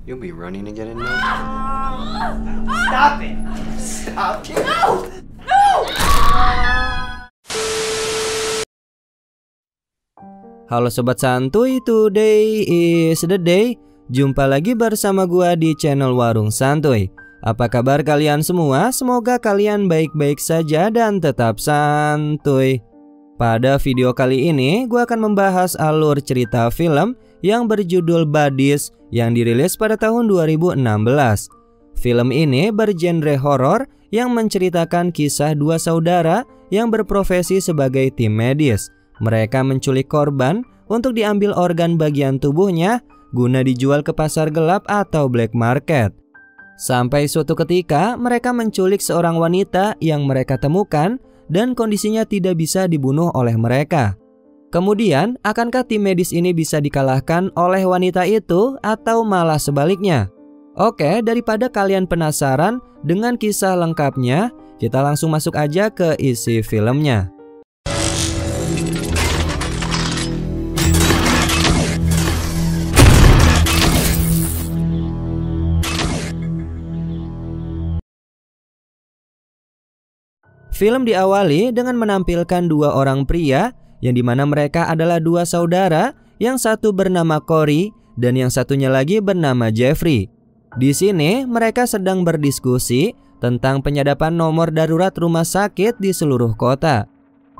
You'll be running to get in there. Stop it! Stop it! No! No! Halo Sobat Santuy, today is the day. Jumpa lagi bersama gua di channel Warung Santuy. Apa kabar kalian semua? Semoga kalian baik-baik saja dan tetap santuy. Pada video kali ini, gua akan membahas alur cerita film yang berjudul Buddies yang dirilis pada tahun 2016. Film ini bergenre horor yang menceritakan kisah dua saudara yang berprofesi sebagai tim medis. Mereka menculik korban untuk diambil organ bagian tubuhnya guna dijual ke pasar gelap atau black market. Sampai suatu ketika mereka menculik seorang wanita yang mereka temukan dan kondisinya tidak bisa dibunuh oleh mereka. Kemudian, akankah tim medis ini bisa dikalahkan oleh wanita itu atau malah sebaliknya? Oke, daripada kalian penasaran dengan kisah lengkapnya, kita langsung masuk aja ke isi filmnya. Film diawali dengan menampilkan dua orang pria yang dimana mereka adalah dua saudara, yang satu bernama Corey dan yang satunya lagi bernama Jeffrey. Di sini mereka sedang berdiskusi tentang penyadapan nomor darurat rumah sakit di seluruh kota.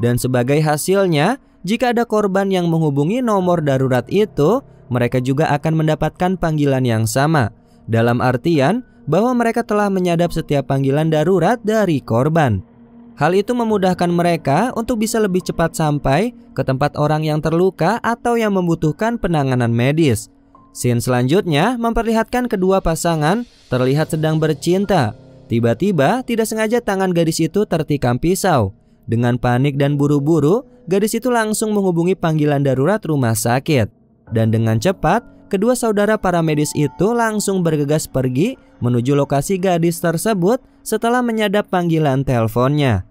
Dan sebagai hasilnya, jika ada korban yang menghubungi nomor darurat itu, mereka juga akan mendapatkan panggilan yang sama. Dalam artian bahwa mereka telah menyadap setiap panggilan darurat dari korban. Hal itu memudahkan mereka untuk bisa lebih cepat sampai ke tempat orang yang terluka atau yang membutuhkan penanganan medis. Scene selanjutnya memperlihatkan kedua pasangan terlihat sedang bercinta. Tiba-tiba tidak sengaja tangan gadis itu tertikam pisau. Dengan panik dan buru-buru, gadis itu langsung menghubungi panggilan darurat rumah sakit. Dan dengan cepat, kedua saudara para medis itu langsung bergegas pergi menuju lokasi gadis tersebut setelah menyadap panggilan teleponnya.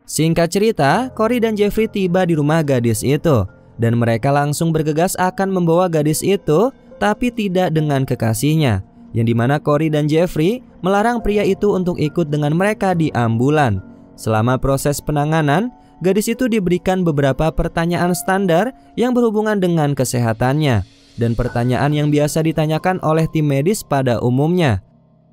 Singkat cerita, Corey dan Jeffrey tiba di rumah gadis itu dan mereka langsung bergegas akan membawa gadis itu, tapi tidak dengan kekasihnya, yang dimana Corey dan Jeffrey melarang pria itu untuk ikut dengan mereka di ambulan. Selama proses penanganan, gadis itu diberikan beberapa pertanyaan standar yang berhubungan dengan kesehatannya dan pertanyaan yang biasa ditanyakan oleh tim medis pada umumnya.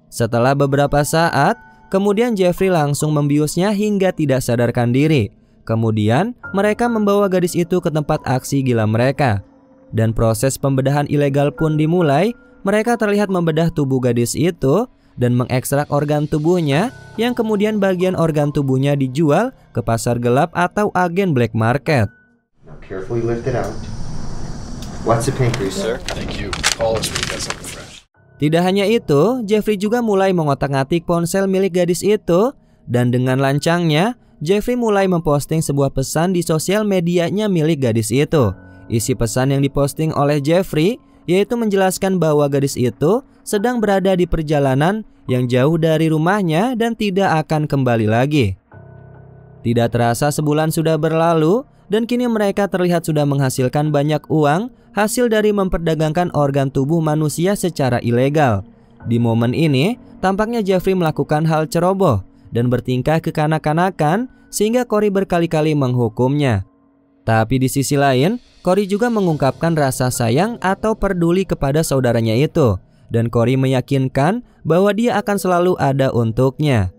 Setelah beberapa saat, kemudian Jeffrey langsung membiusnya hingga tidak sadarkan diri. Kemudian mereka membawa gadis itu ke tempat aksi gila mereka. Dan proses pembedahan ilegal pun dimulai. Mereka terlihat membedah tubuh gadis itu dan mengekstrak organ tubuhnya, yang kemudian bagian organ tubuhnya dijual ke pasar gelap atau agen black market. Now carefully lift it out. What's the pancreas, sir? Thank you. Call us when you got something fresh. Tidak hanya itu, Jeffrey juga mulai mengotak-atik ponsel milik gadis itu. Dan dengan lancangnya, Jeffrey mulai memposting sebuah pesan di sosial medianya milik gadis itu. Isi pesan yang diposting oleh Jeffrey yaitu menjelaskan bahwa gadis itu sedang berada di perjalanan yang jauh dari rumahnya dan tidak akan kembali lagi. Tidak terasa sebulan sudah berlalu dan kini mereka terlihat sudah menghasilkan banyak uang hasil dari memperdagangkan organ tubuh manusia secara ilegal. Di momen ini, tampaknya Jeffrey melakukan hal ceroboh dan bertingkah kekanak-kanakan sehingga Corey berkali-kali menghukumnya. Tapi di sisi lain, Corey juga mengungkapkan rasa sayang atau peduli kepada saudaranya itu. Dan Corey meyakinkan bahwa dia akan selalu ada untuknya.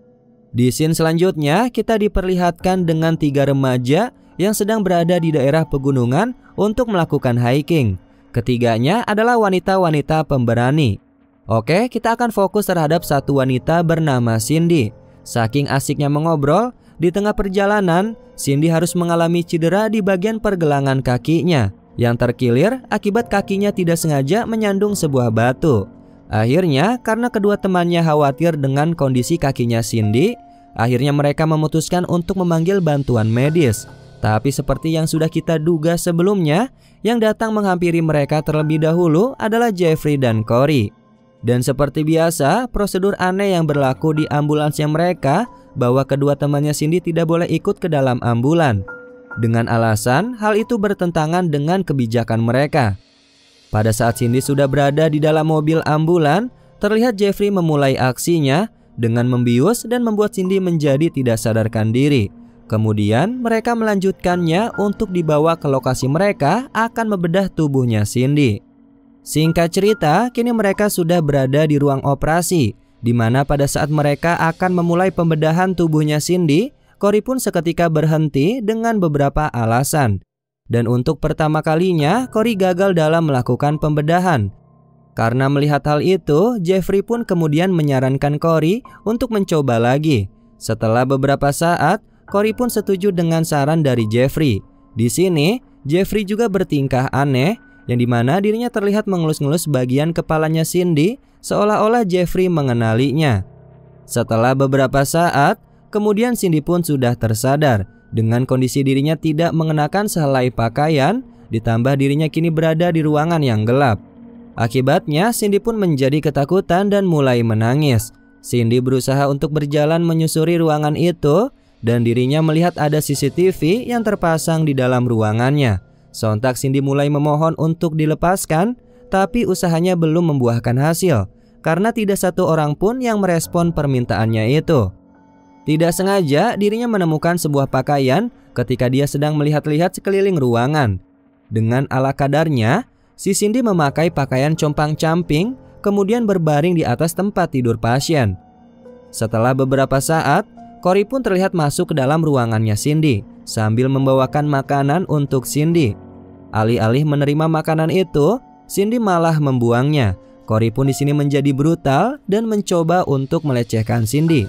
Di scene selanjutnya, kita diperlihatkan dengan tiga remaja yang sedang berada di daerah pegunungan untuk melakukan hiking. Ketiganya adalah wanita-wanita pemberani. Oke, kita akan fokus terhadap satu wanita bernama Cindy. Saking asiknya mengobrol, di tengah perjalanan, Cindy harus mengalami cedera di bagian pergelangan kakinya yang terkilir akibat kakinya tidak sengaja menyandung sebuah batu. Akhirnya, karena kedua temannya khawatir dengan kondisi kakinya Cindy, akhirnya mereka memutuskan untuk memanggil bantuan medis. Tapi seperti yang sudah kita duga sebelumnya, yang datang menghampiri mereka terlebih dahulu adalah Jeffrey dan Corey. Dan seperti biasa, prosedur aneh yang berlaku di ambulansnya mereka bahwa kedua temannya Cindy tidak boleh ikut ke dalam ambulan. Dengan alasan hal itu bertentangan dengan kebijakan mereka. Pada saat Cindy sudah berada di dalam mobil ambulan, terlihat Jeffrey memulai aksinya dengan membius dan membuat Cindy menjadi tidak sadarkan diri. Kemudian mereka melanjutkannya untuk dibawa ke lokasi mereka akan membedah tubuhnya Cindy. Singkat cerita, kini mereka sudah berada di ruang operasi, di mana pada saat mereka akan memulai pembedahan tubuhnya Cindy, Corey pun seketika berhenti dengan beberapa alasan. Dan untuk pertama kalinya, Corey gagal dalam melakukan pembedahan. Karena melihat hal itu, Jeffrey pun kemudian menyarankan Corey untuk mencoba lagi. Setelah beberapa saat, Corey pun setuju dengan saran dari Jeffrey. Di sini, Jeffrey juga bertingkah aneh, yang dimana dirinya terlihat mengelus-ngelus bagian kepalanya Cindy, seolah-olah Jeffrey mengenalinya. Setelah beberapa saat, kemudian Cindy pun sudah tersadar. Dengan kondisi dirinya tidak mengenakan sehelai pakaian, ditambah dirinya kini berada di ruangan yang gelap. Akibatnya, Cindy pun menjadi ketakutan dan mulai menangis. Cindy berusaha untuk berjalan menyusuri ruangan itu, dan dirinya melihat ada CCTV yang terpasang di dalam ruangannya. Sontak Cindy mulai memohon untuk dilepaskan, tapi usahanya belum membuahkan hasil, karena tidak satu orang pun yang merespon permintaannya itu. Tidak sengaja dirinya menemukan sebuah pakaian ketika dia sedang melihat-lihat sekeliling ruangan. Dengan ala kadarnya, si Cindy memakai pakaian compang-camping, kemudian berbaring di atas tempat tidur pasien. Setelah beberapa saat, Corey pun terlihat masuk ke dalam ruangannya Cindy sambil membawakan makanan untuk Cindy. Alih-alih menerima makanan itu, Cindy malah membuangnya. Corey pun di sini menjadi brutal dan mencoba untuk melecehkan Cindy.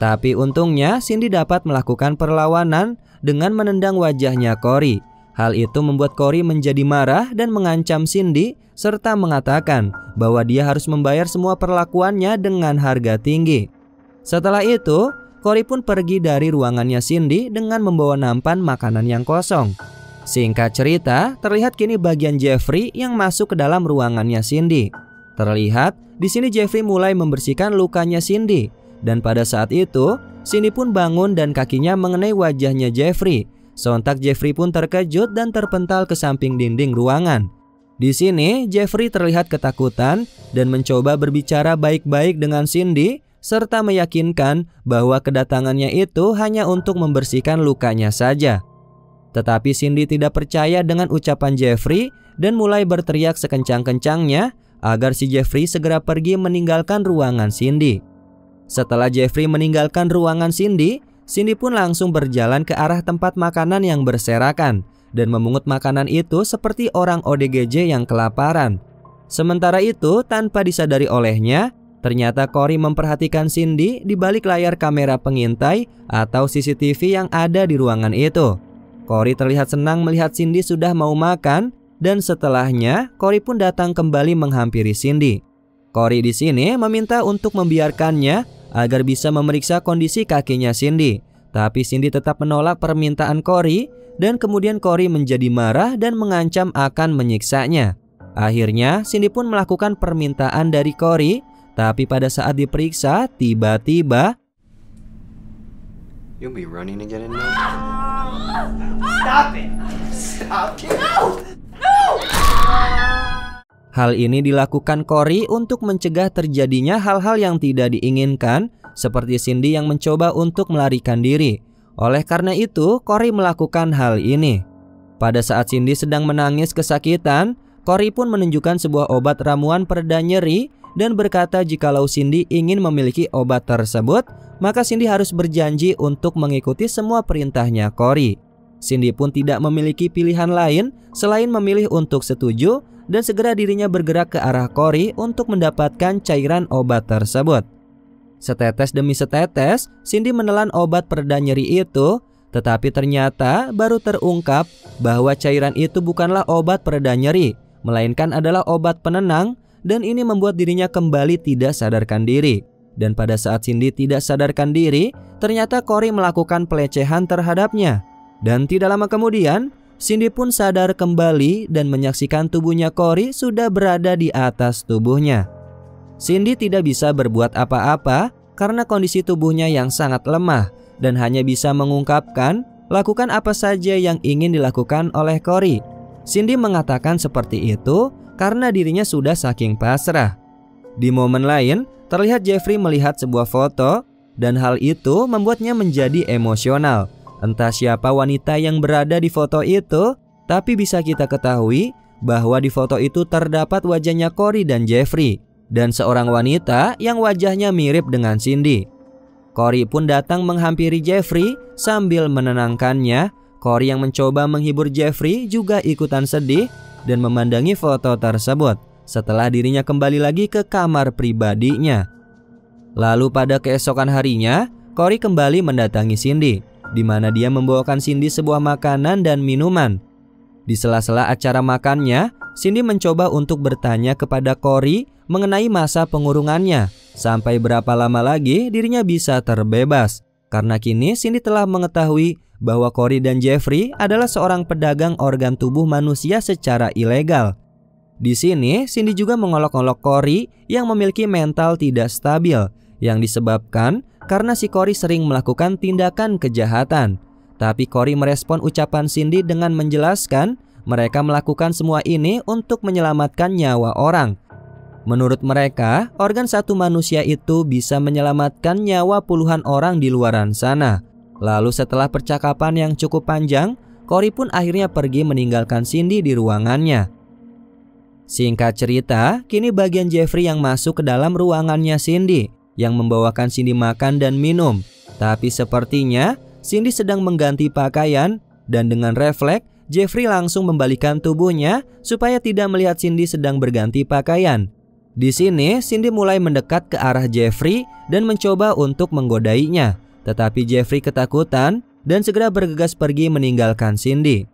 Tapi untungnya Cindy dapat melakukan perlawanan dengan menendang wajahnya Corey. Hal itu membuat Corey menjadi marah dan mengancam Cindy serta mengatakan bahwa dia harus membayar semua perlakuannya dengan harga tinggi. Setelah itu, Corey pun pergi dari ruangannya Cindy dengan membawa nampan makanan yang kosong. Singkat cerita, terlihat kini bagian Jeffrey yang masuk ke dalam ruangannya Cindy. Terlihat di sini Jeffrey mulai membersihkan lukanya Cindy. Dan pada saat itu, Cindy pun bangun dan kakinya mengenai wajahnya Jeffrey. Sontak Jeffrey pun terkejut dan terpental ke samping dinding ruangan. Di sini, Jeffrey terlihat ketakutan dan mencoba berbicara baik-baik dengan Cindy, serta meyakinkan bahwa kedatangannya itu hanya untuk membersihkan lukanya saja. Tetapi Cindy tidak percaya dengan ucapan Jeffrey dan mulai berteriak sekencang-kencangnya agar si Jeffrey segera pergi meninggalkan ruangan Cindy. Setelah Jeffrey meninggalkan ruangan Cindy, Cindy pun langsung berjalan ke arah tempat makanan yang berserakan dan memungut makanan itu seperti orang ODGJ yang kelaparan. Sementara itu, tanpa disadari olehnya, ternyata Corey memperhatikan Cindy di balik layar kamera pengintai atau CCTV yang ada di ruangan itu. Corey terlihat senang melihat Cindy sudah mau makan, dan setelahnya Corey pun datang kembali menghampiri Cindy. Corey di sini meminta untuk membiarkannya agar bisa memeriksa kondisi kakinya Cindy. Tapi Cindy tetap menolak permintaan Corey, dan kemudian Corey menjadi marah dan mengancam akan menyiksanya. Akhirnya Cindy pun melakukan permintaan dari Corey, tapi pada saat diperiksa tiba-tiba You'll be running again in no. Stop it! Stop it! No! No! hal ini dilakukan Corey untuk mencegah terjadinya hal-hal yang tidak diinginkan, seperti Cindy yang mencoba untuk melarikan diri. Oleh karena itu, Corey melakukan hal ini. Pada saat Cindy sedang menangis kesakitan, Corey pun menunjukkan sebuah obat ramuan pereda nyeri dan berkata jikalau Cindy ingin memiliki obat tersebut, maka Cindy harus berjanji untuk mengikuti semua perintahnya Corey. Cindy pun tidak memiliki pilihan lain selain memilih untuk setuju dan segera dirinya bergerak ke arah Corey untuk mendapatkan cairan obat tersebut. Setetes demi setetes, Cindy menelan obat pereda nyeri itu, tetapi ternyata baru terungkap bahwa cairan itu bukanlah obat pereda nyeri, melainkan adalah obat penenang, dan ini membuat dirinya kembali tidak sadarkan diri. Dan pada saat Cindy tidak sadarkan diri, ternyata Corey melakukan pelecehan terhadapnya. Dan tidak lama kemudian, Cindy pun sadar kembali dan menyaksikan tubuhnya Corey sudah berada di atas tubuhnya. Cindy tidak bisa berbuat apa-apa karena kondisi tubuhnya yang sangat lemah dan hanya bisa mengungkapkan lakukan apa saja yang ingin dilakukan oleh Corey. Cindy mengatakan seperti itu karena dirinya sudah saking pasrah. Di momen lain, terlihat Jeffrey melihat sebuah foto dan hal itu membuatnya menjadi emosional. Entah siapa wanita yang berada di foto itu, tapi bisa kita ketahui bahwa di foto itu terdapat wajahnya Cory dan Jeffrey dan seorang wanita yang wajahnya mirip dengan Cindy. Cory pun datang menghampiri Jeffrey sambil menenangkannya. Cory yang mencoba menghibur Jeffrey juga ikutan sedih dan memandangi foto tersebut setelah dirinya kembali lagi ke kamar pribadinya. Lalu pada keesokan harinya, Cory kembali mendatangi Cindy, di mana dia membawakan Cindy sebuah makanan dan minuman. Di sela-sela acara makannya, Cindy mencoba untuk bertanya kepada Cory mengenai masa pengurungannya, sampai berapa lama lagi dirinya bisa terbebas. Karena kini Cindy telah mengetahui bahwa Cory dan Jeffrey adalah seorang pedagang organ tubuh manusia secara ilegal. Di sini, Cindy juga mengolok-olok Cory yang memiliki mental tidak stabil, yang disebabkan karena si Cory sering melakukan tindakan kejahatan. Tapi Cory merespon ucapan Cindy dengan menjelaskan mereka melakukan semua ini untuk menyelamatkan nyawa orang. Menurut mereka, organ satu manusia itu bisa menyelamatkan nyawa puluhan orang di luaran sana. Lalu setelah percakapan yang cukup panjang, Cory pun akhirnya pergi meninggalkan Cindy di ruangannya. Singkat cerita, kini bagian Jeffrey yang masuk ke dalam ruangannya Cindy, yang membawakan Cindy makan dan minum. Tapi sepertinya Cindy sedang mengganti pakaian dan dengan refleks Jeffrey langsung membalikan tubuhnya supaya tidak melihat Cindy sedang berganti pakaian. Di sini Cindy mulai mendekat ke arah Jeffrey dan mencoba untuk menggodainya. Tetapi Jeffrey ketakutan dan segera bergegas pergi meninggalkan Cindy.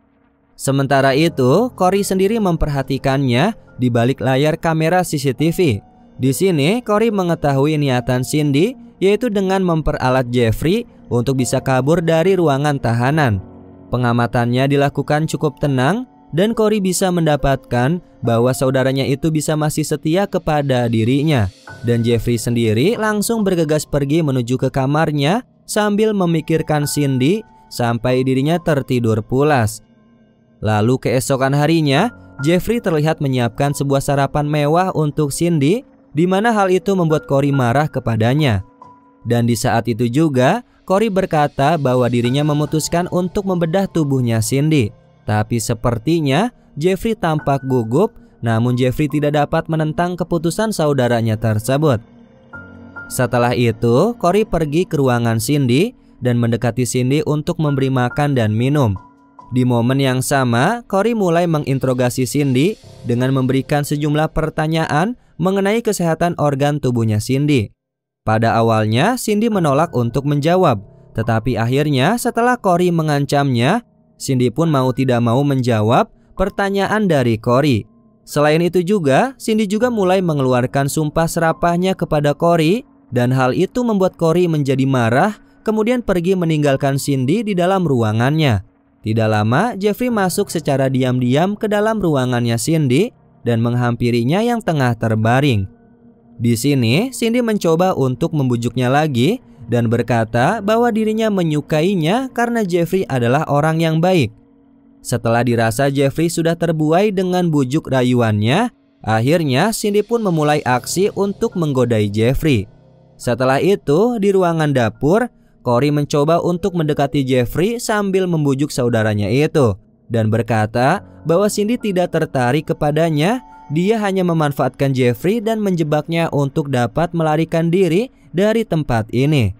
Sementara itu, Cory sendiri memperhatikannya di balik layar kamera CCTV. Di sini, Cory mengetahui niatan Cindy, yaitu dengan memperalat Jeffrey untuk bisa kabur dari ruangan tahanan. Pengamatannya dilakukan cukup tenang dan Cory bisa mendapatkan bahwa saudaranya itu bisa masih setia kepada dirinya. Dan Jeffrey sendiri langsung bergegas pergi menuju ke kamarnya sambil memikirkan Cindy sampai dirinya tertidur pulas. Lalu keesokan harinya, Jeffrey terlihat menyiapkan sebuah sarapan mewah untuk Cindy, di mana hal itu membuat Cory marah kepadanya. Dan di saat itu juga, Cory berkata bahwa dirinya memutuskan untuk membedah tubuhnya Cindy. Tapi sepertinya Jeffrey tampak gugup, namun Jeffrey tidak dapat menentang keputusan saudaranya tersebut. Setelah itu, Cory pergi ke ruangan Cindy dan mendekati Cindy untuk memberi makan dan minum. Di momen yang sama, Cory mulai menginterogasi Cindy dengan memberikan sejumlah pertanyaan mengenai kesehatan organ tubuhnya Cindy. Pada awalnya, Cindy menolak untuk menjawab, tetapi akhirnya setelah Cory mengancamnya, Cindy pun mau tidak mau menjawab pertanyaan dari Cory. Selain itu juga, Cindy juga mulai mengeluarkan sumpah serapahnya kepada Cory, dan hal itu membuat Cory menjadi marah, kemudian pergi meninggalkan Cindy di dalam ruangannya. Tidak lama, Jeffrey masuk secara diam-diam ke dalam ruangannya Cindy dan menghampirinya yang tengah terbaring. Di sini, Cindy mencoba untuk membujuknya lagi dan berkata bahwa dirinya menyukainya karena Jeffrey adalah orang yang baik. Setelah dirasa Jeffrey sudah terbuai dengan bujuk rayuannya, akhirnya Cindy pun memulai aksi untuk menggodai Jeffrey. Setelah itu, di ruangan dapur, Cory mencoba untuk mendekati Jeffrey sambil membujuk saudaranya itu dan berkata bahwa Cindy tidak tertarik kepadanya. Dia hanya memanfaatkan Jeffrey dan menjebaknya untuk dapat melarikan diri dari tempat ini.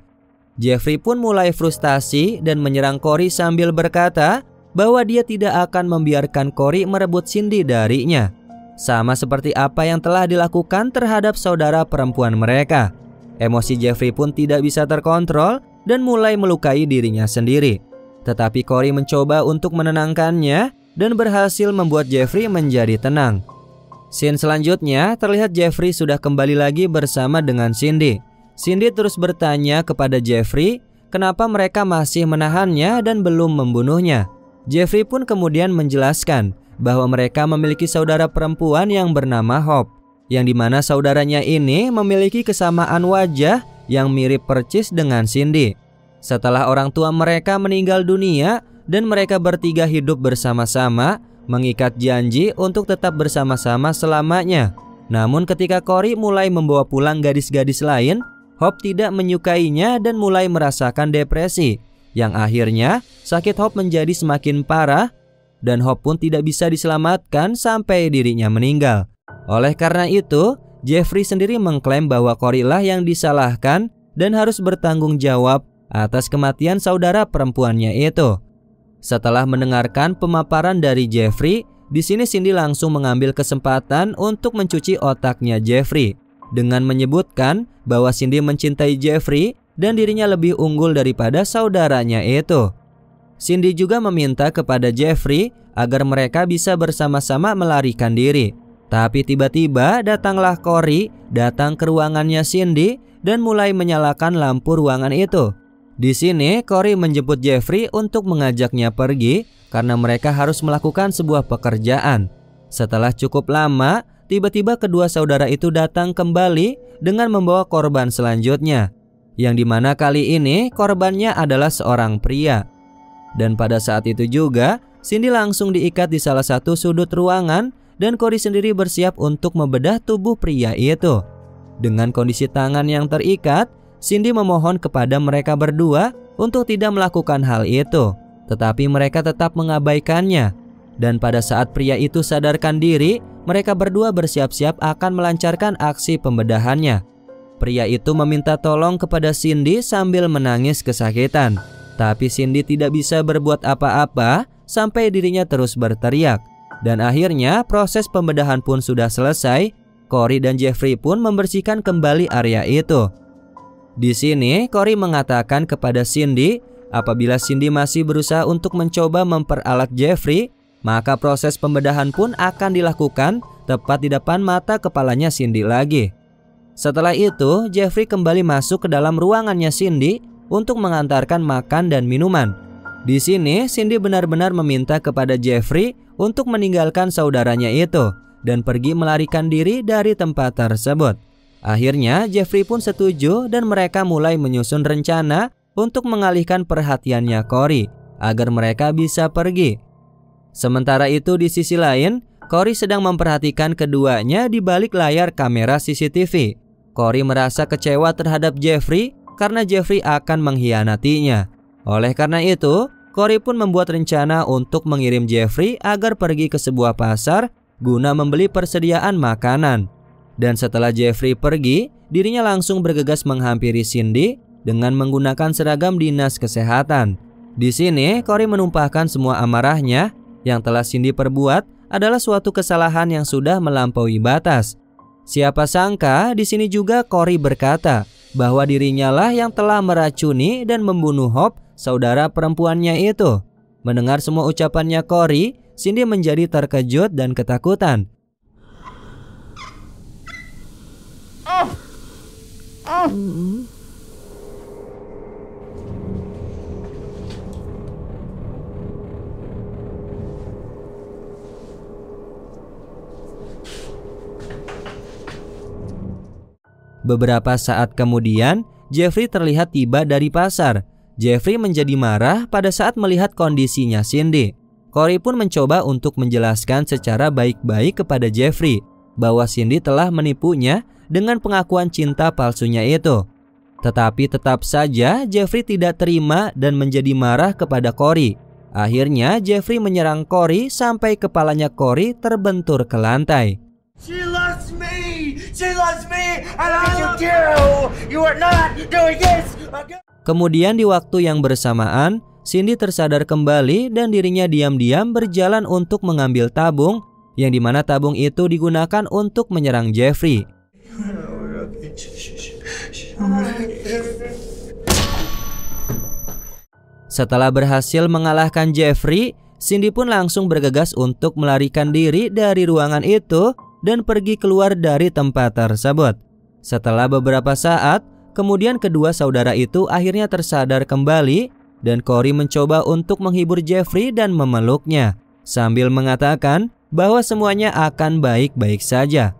Jeffrey pun mulai frustasi dan menyerang Cory sambil berkata bahwa dia tidak akan membiarkan Cory merebut Cindy darinya, sama seperti apa yang telah dilakukan terhadap saudara perempuan mereka. Emosi Jeffrey pun tidak bisa terkontrol dan mulai melukai dirinya sendiri. Tetapi Cory mencoba untuk menenangkannya dan berhasil membuat Jeffrey menjadi tenang. Scene selanjutnya terlihat Jeffrey sudah kembali lagi bersama dengan Cindy. Cindy terus bertanya kepada Jeffrey kenapa mereka masih menahannya dan belum membunuhnya. Jeffrey pun kemudian menjelaskan bahwa mereka memiliki saudara perempuan yang bernama Hope, yang dimana saudaranya ini memiliki kesamaan wajah yang mirip percis dengan Cindy. Setelah orang tua mereka meninggal dunia dan mereka bertiga hidup bersama-sama, mengikat janji untuk tetap bersama-sama selamanya. Namun ketika Cory mulai membawa pulang gadis-gadis lain, Hope tidak menyukainya dan mulai merasakan depresi, yang akhirnya sakit Hope menjadi semakin parah dan Hope pun tidak bisa diselamatkan sampai dirinya meninggal. Oleh karena itu, Jeffrey sendiri mengklaim bahwa Cory lah yang disalahkan dan harus bertanggung jawab atas kematian saudara perempuannya itu. Setelah mendengarkan pemaparan dari Jeffrey, di sini Cindy langsung mengambil kesempatan untuk mencuci otaknya Jeffrey dengan menyebutkan bahwa Cindy mencintai Jeffrey dan dirinya lebih unggul daripada saudaranya itu. Cindy juga meminta kepada Jeffrey agar mereka bisa bersama-sama melarikan diri. Tapi tiba-tiba datanglah Cory datang ke ruangannya Cindy dan mulai menyalakan lampu ruangan itu. Di sini Cory menjemput Jeffrey untuk mengajaknya pergi karena mereka harus melakukan sebuah pekerjaan. Setelah cukup lama, tiba-tiba kedua saudara itu datang kembali dengan membawa korban selanjutnya, yang dimana kali ini korbannya adalah seorang pria. Dan pada saat itu juga Cindy langsung diikat di salah satu sudut ruangan dan Cory sendiri bersiap untuk membedah tubuh pria itu. Dengan kondisi tangan yang terikat, Cindy memohon kepada mereka berdua untuk tidak melakukan hal itu, tetapi mereka tetap mengabaikannya. Dan pada saat pria itu sadarkan diri, mereka berdua bersiap-siap akan melancarkan aksi pembedahannya. Pria itu meminta tolong kepada Cindy sambil menangis kesakitan, tapi Cindy tidak bisa berbuat apa-apa sampai dirinya terus berteriak. Dan akhirnya proses pembedahan pun sudah selesai. Cory dan Jeffrey pun membersihkan kembali area itu. Di sini Cory mengatakan kepada Cindy, apabila Cindy masih berusaha untuk mencoba memperalat Jeffrey, maka proses pembedahan pun akan dilakukan tepat di depan mata kepalanya Cindy lagi. Setelah itu, Jeffrey kembali masuk ke dalam ruangannya Cindy untuk mengantarkan makan dan minuman. Di sini Cindy benar-benar meminta kepada Jeffrey untuk meninggalkan saudaranya itu dan pergi melarikan diri dari tempat tersebut. Akhirnya Jeffrey pun setuju dan mereka mulai menyusun rencana untuk mengalihkan perhatiannya Cory agar mereka bisa pergi. Sementara itu di sisi lain, Cory sedang memperhatikan keduanya di balik layar kamera CCTV. Cory merasa kecewa terhadap Jeffrey karena Jeffrey akan mengkhianatinya. Oleh karena itu, Cory pun membuat rencana untuk mengirim Jeffrey agar pergi ke sebuah pasar guna membeli persediaan makanan. Dan setelah Jeffrey pergi, dirinya langsung bergegas menghampiri Cindy dengan menggunakan seragam dinas kesehatan. Di sini, Cory menumpahkan semua amarahnya yang telah Cindy perbuat adalah suatu kesalahan yang sudah melampaui batas. Siapa sangka di sini juga Cory berkata bahwa dirinya lah yang telah meracuni dan membunuh Hope, saudara perempuannya itu. Mendengar semua ucapannya Cory, Cindy menjadi terkejut dan ketakutan. Beberapa saat kemudian, Jeffrey terlihat tiba dari pasar. Jeffrey menjadi marah pada saat melihat kondisinya Cindy. Cory pun mencoba untuk menjelaskan secara baik-baik kepada Jeffrey bahwa Cindy telah menipunya dengan pengakuan cinta palsunya itu. Tetapi tetap saja Jeffrey tidak terima dan menjadi marah kepada Cory. Akhirnya Jeffrey menyerang Cory sampai kepalanya Cory terbentur ke lantai. She loves me! She loves me! And I love you! You are not doing this! Kemudian di waktu yang bersamaan, Cindy tersadar kembali dan dirinya diam-diam berjalan untuk mengambil tabung, yang dimana tabung itu digunakan untuk menyerang Jeffrey. Setelah berhasil mengalahkan Jeffrey, Cindy pun langsung bergegas untuk melarikan diri dari ruangan itu dan pergi keluar dari tempat tersebut. Setelah beberapa saat, kemudian kedua saudara itu akhirnya tersadar kembali dan Cory mencoba untuk menghibur Jeffrey dan memeluknya sambil mengatakan bahwa semuanya akan baik-baik saja.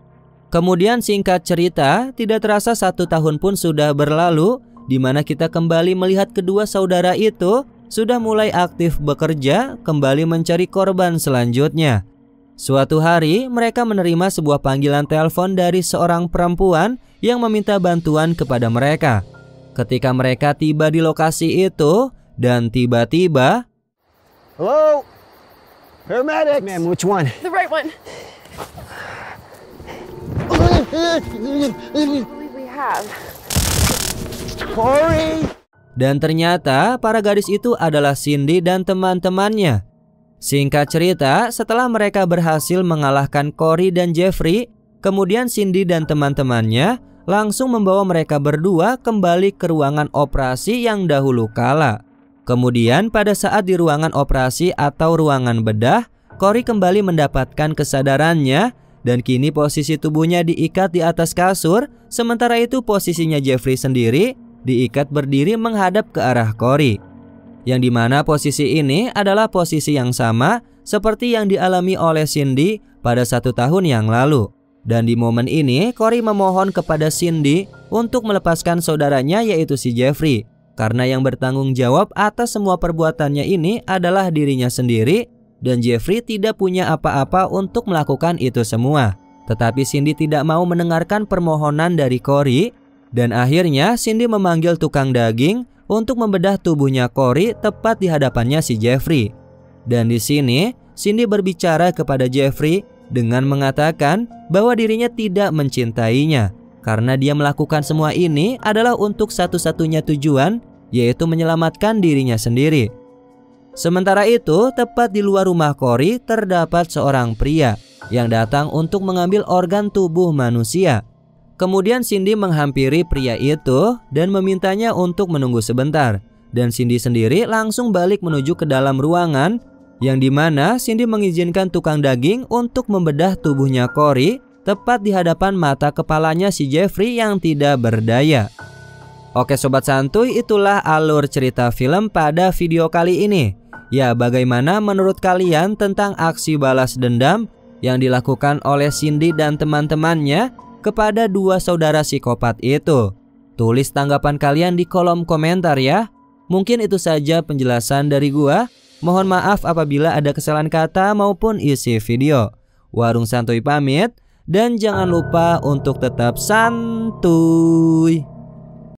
Kemudian singkat cerita, tidak terasa 1 tahun pun sudah berlalu di mana kita kembali melihat kedua saudara itu sudah mulai aktif bekerja kembali mencari korban selanjutnya. Suatu hari mereka menerima sebuah panggilan telepon dari seorang perempuan yang meminta bantuan kepada mereka. Ketika mereka tiba di lokasi itu dan tiba-tiba, Hello? Paramedics? Ma'am, which one? The right one. I believe we have. Corey? dan ternyata para gadis itu adalah Cindy dan teman-temannya. Singkat cerita, setelah mereka berhasil mengalahkan Corey dan Jeffrey, kemudian Cindy dan teman-temannya langsung membawa mereka berdua kembali ke ruangan operasi yang dahulu kala. Kemudian pada saat di ruangan operasi atau ruangan bedah, Corey kembali mendapatkan kesadarannya dan kini posisi tubuhnya diikat di atas kasur, sementara itu posisinya Jeffrey sendiri diikat berdiri menghadap ke arah Corey. Yang dimana posisi ini adalah posisi yang sama seperti yang dialami oleh Cindy pada 1 tahun yang lalu. Dan di momen ini Corey memohon kepada Cindy untuk melepaskan saudaranya yaitu si Jeffrey, karena yang bertanggung jawab atas semua perbuatannya ini adalah dirinya sendiri, dan Jeffrey tidak punya apa-apa untuk melakukan itu semua. Tetapi Cindy tidak mau mendengarkan permohonan dari Corey, dan akhirnya Cindy memanggil tukang daging untuk membedah tubuhnya Corey tepat di hadapannya si Jeffrey. Dan di sini Cindy berbicara kepada Jeffrey dengan mengatakan bahwa dirinya tidak mencintainya, karena dia melakukan semua ini adalah untuk satu-satunya tujuan, yaitu menyelamatkan dirinya sendiri. Sementara itu, tepat di luar rumah Corey terdapat seorang pria yang datang untuk mengambil organ tubuh manusia. Kemudian Cindy menghampiri pria itu dan memintanya untuk menunggu sebentar. Dan Cindy sendiri langsung balik menuju ke dalam ruangan, yang dimana Cindy mengizinkan tukang daging untuk membedah tubuhnya Corey tepat di hadapan mata kepalanya si Jeffrey yang tidak berdaya. Oke sobat santuy, itulah alur cerita film pada video kali ini. Ya, bagaimana menurut kalian tentang aksi balas dendam yang dilakukan oleh Cindy dan teman-temannya kepada dua saudara psikopat itu? Tulis tanggapan kalian di kolom komentar ya. Mungkin itu saja penjelasan dari gua. Mohon maaf apabila ada kesalahan kata maupun isi video. Warung Santuy pamit, dan jangan lupa untuk tetap santuy.